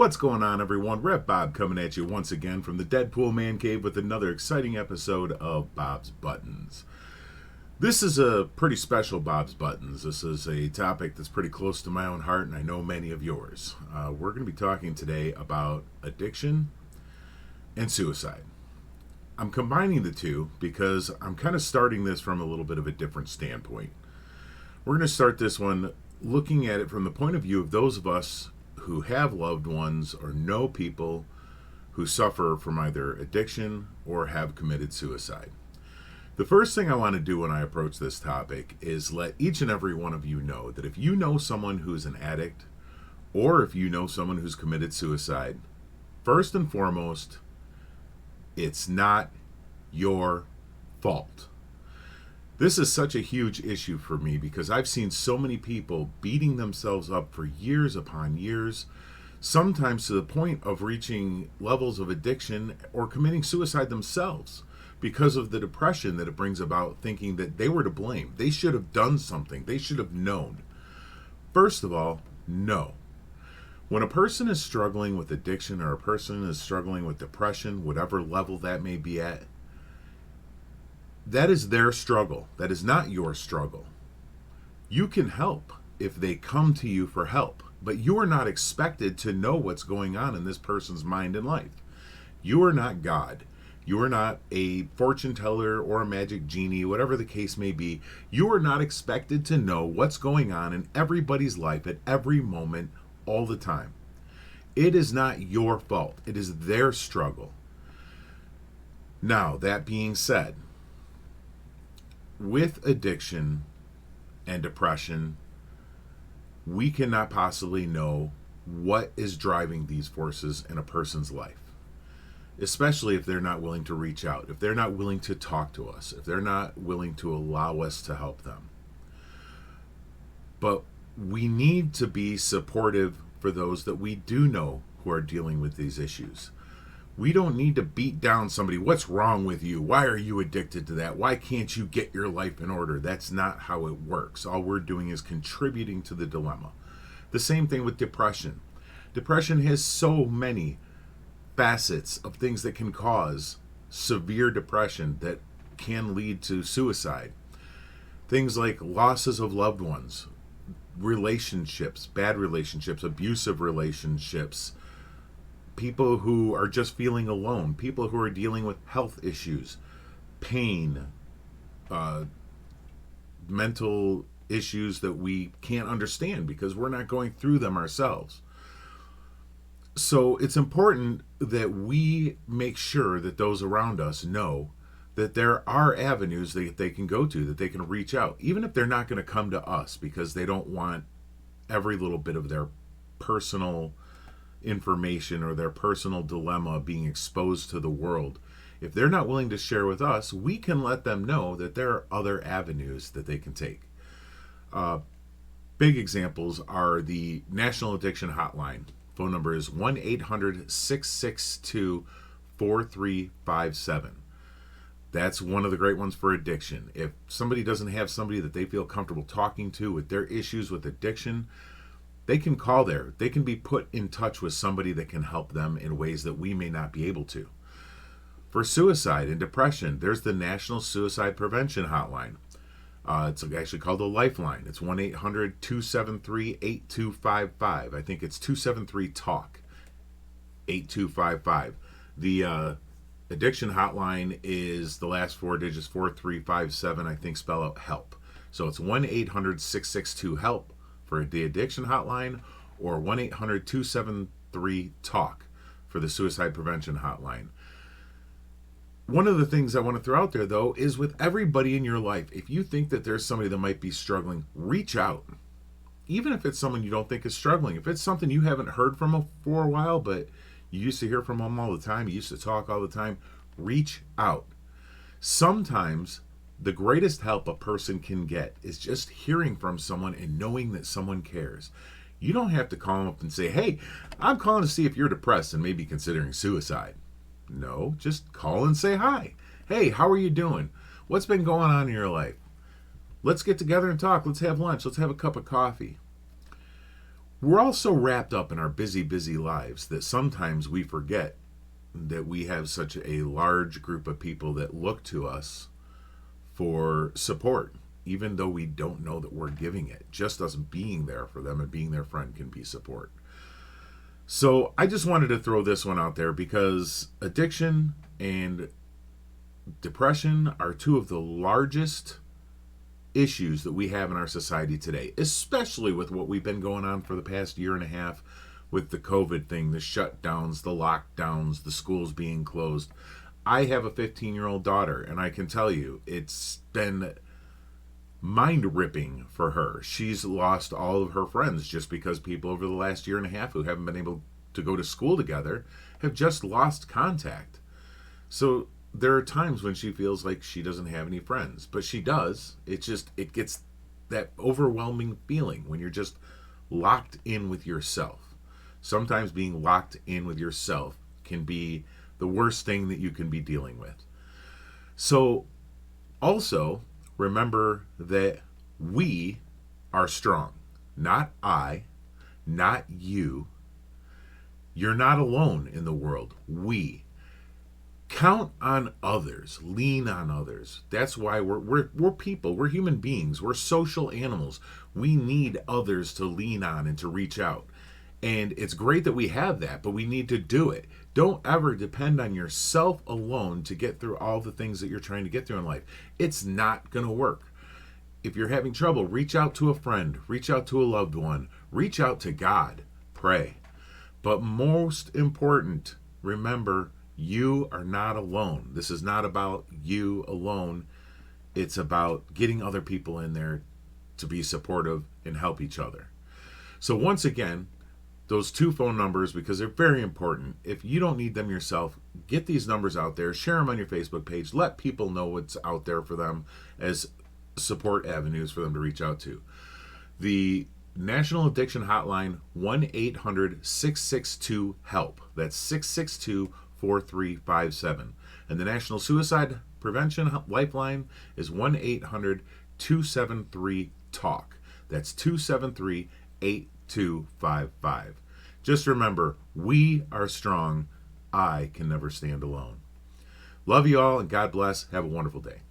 What's going on, everyone? Rev Bob coming at you once again from the Deadpool Man Cave with another exciting episode of Bob's Buttons. This is a pretty special Bob's Buttons. This is a topic that's pretty close to my own heart, and I know many of yours. We're going to be talking today about addiction and suicide. I'm combining the two because I'm kind of starting this from a little bit of a different standpoint. We're going to start this one looking at it from the point of view of those of us who have loved ones or know people who suffer from either addiction or have committed suicide. The first thing I want to do when I approach this topic is let each and every one of you know that if you know someone who's an addict or if you know someone who's committed suicide, first and foremost, it's not your fault. This is such a huge issue for me because I've seen so many people beating themselves up for years upon years, sometimes to the point of reaching levels of addiction or committing suicide themselves because of the depression that it brings about, thinking that they were to blame. They should have done something. They should have known. First of all, no. When a person is struggling with addiction or a person is struggling with depression, whatever level that may be at, that is their struggle. That is not your struggle. You can help if they come to you for help, but you are not expected to know what's going on in this person's mind and life. You are not God. You are not a fortune teller or a magic genie, whatever the case may be. You are not expected to know what's going on in everybody's life at every moment, all the time. It is not your fault. It is their struggle. Now, that being said, with addiction and depression, we cannot possibly know what is driving these forces in a person's life, especially if they're not willing to reach out, if they're not willing to talk to us, if they're not willing to allow us to help them. But we need to be supportive for those that we do know who are dealing with these issues. We don't need to beat down somebody. What's wrong with you? Why are you addicted to that? Why can't you get your life in order? That's not how it works. All we're doing is contributing to the dilemma. The same thing with depression. Depression has so many facets of things that can cause severe depression that can lead to suicide. Things like losses of loved ones, relationships, bad relationships, abusive relationships, people who are just feeling alone, people who are dealing with health issues, pain, mental issues that we can't understand because we're not going through them ourselves. So it's important that we make sure that those around us know that there are avenues that they can go to, that they can reach out, even if they're not going to come to us because they don't want every little bit of their personal information or their personal dilemma being exposed to the world. If they're not willing to share with us, we can let them know that there are other avenues that they can take. Big examples are the National Addiction Hotline. Phone number is 1-800-662-4357. That's one of the great ones for addiction. If somebody doesn't have somebody that they feel comfortable talking to with their issues with addiction, they can call there. They can be put in touch with somebody that can help them in ways that we may not be able to. For suicide and depression, there's the National Suicide Prevention Hotline. It's actually called a Lifeline. It's 1-800-273-8255. I think it's 273-TALK, 8255. The addiction hotline is the last four digits, 4357, I think spell out HELP. So it's 1-800-662-HELP for the addiction hotline, or 1-800-273-TALK for the suicide prevention hotline. One of the things I want to throw out there, though, is with everybody in your life, if you think that there's somebody that might be struggling, reach out. Even if it's someone you don't think is struggling. If it's something you haven't heard from for a while, but you used to hear from them all the time, you used to talk all the time, reach out. Sometimes the greatest help a person can get is just hearing from someone and knowing that someone cares. You don't have to call them up and say, hey, I'm calling to see if you're depressed and maybe considering suicide. No, just call and say hi. Hey, how are you doing? What's been going on in your life? Let's get together and talk. Let's have lunch. Let's have a cup of coffee. We're all so wrapped up in our busy, busy lives that sometimes we forget that we have such a large group of people that look to us for support, even though we don't know that we're giving it. Just us being there for them and being their friend can be support. So I just wanted to throw this one out there because addiction and depression are two of the largest issues that we have in our society today, especially with what we've been going on for the past year and a half with the COVID thing, the shutdowns, the lockdowns, the schools being closed. I have a 15-year-old daughter, and I can tell you it's been mind-ripping for her. She's lost all of her friends just because people over the last year and a half who haven't been able to go to school together have just lost contact. So there are times when she feels like she doesn't have any friends, but she does. It gets that overwhelming feeling when you're just locked in with yourself. Sometimes being locked in with yourself can be the worst thing that you can be dealing with. So also remember that we are strong. Not I, not you. You're not alone in the world. We. Count on others. Lean on others. That's why we're people. We're human beings. We're social animals. We need others to lean on and to reach out. And it's great that we have that, but we need to do it. Don't ever depend on yourself alone to get through all the things that you're trying to get through in life. It's not going to work. If you're having trouble, reach out to a friend, reach out to a loved one, reach out to God, pray. But most important, remember, you are not alone. This is not about you alone. It's about getting other people in there to be supportive and help each other. So once again, those two phone numbers, because they're very important. If you don't need them yourself, get these numbers out there, share them on your Facebook page, let people know what's out there for them as support avenues for them to reach out to. The National Addiction Hotline, 1-800-662-HELP. That's 662-4357. And the National Suicide Prevention Lifeline is 1-800-273-TALK. That's 273-8255. Just remember, we are strong. I can never stand alone. Love you all, and God bless. Have a wonderful day.